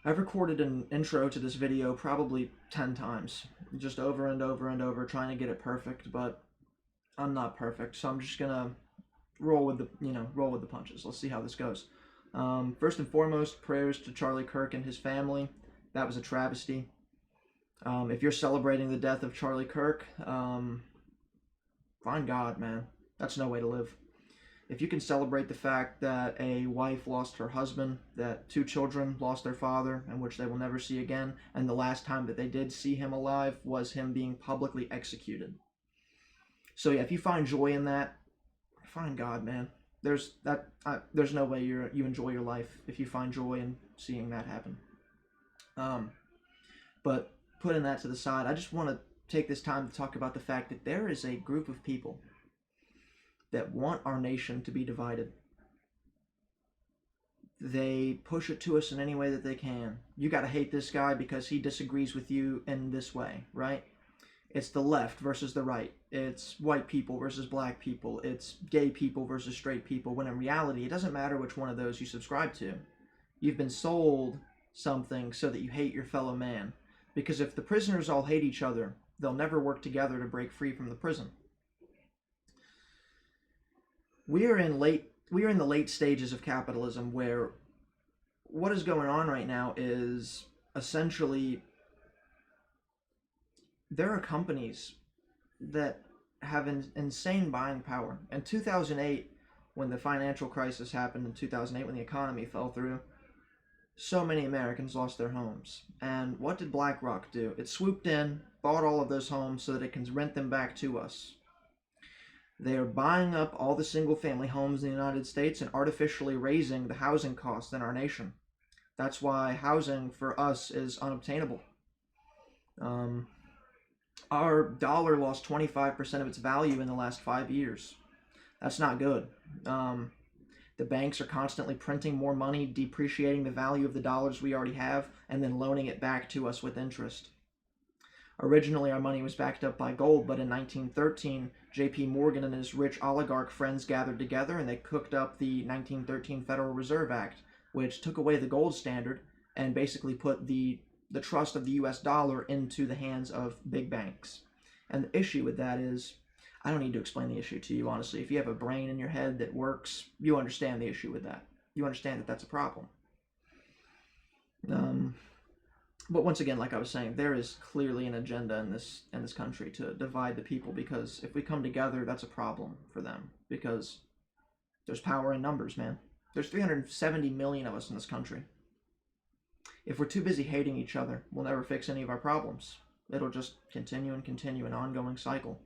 I've recorded an intro to this video probably 10 times, just over and over and over, trying to get it perfect, but I'm not perfect, so I'm just gonna roll with the punches. Let's see how this goes. First and foremost, prayers to Charlie Kirk and his family. That was a travesty. If you're celebrating the death of Charlie Kirk, find God, man. That's no way to live. If you can celebrate the fact that a wife lost her husband, that two children lost their father, and which they will never see again, and the last time that they did see him alive was him being publicly executed. So yeah, if you find joy in that, find God, man. There's no way you enjoy your life if you find joy in seeing that happen. But putting that to the side, I just want to take this time to talk about the fact that there is a group of people that want our nation to be divided. They push it to us in any way that they can. You got to hate this guy because he disagrees with you in this way, right? It's the left versus the right. It's white people versus black people. It's gay people versus straight people. When in reality, it doesn't matter which one of those you subscribe to. You've been sold something so that you hate your fellow man. Because if the prisoners all hate each other, they'll never work together to break free from the prison. We are in the late stages of capitalism where what is going on right now is essentially there are companies that have insane buying power. In 2008, when the financial crisis happened in 2008, when the economy fell through, so many Americans lost their homes. And what did BlackRock do? It swooped in, bought all of those homes so that it can rent them back to us. They are buying up all the single-family homes in the United States and artificially raising the housing costs in our nation. That's why housing for us is unobtainable. Our dollar lost 25% of its value in the last 5 years. That's not good. The banks are constantly printing more money, depreciating the value of the dollars we already have, and then loaning it back to us with interest. Originally, our money was backed up by gold, but in 1913, J.P. Morgan and his rich oligarch friends gathered together and they cooked up the 1913 Federal Reserve Act, which took away the gold standard and basically put the trust of the U.S. dollar into the hands of big banks. And the issue with that is, I don't need to explain the issue to you, honestly. If you have a brain in your head that works, you understand the issue with that. You understand that that's a problem. But once again, like I was saying, there is clearly an agenda in this country to divide the people, because if we come together, that's a problem for them, because there's power in numbers, man. There's 370 million of us in this country. If we're too busy hating each other, we'll never fix any of our problems. It'll just continue and continue, an ongoing cycle.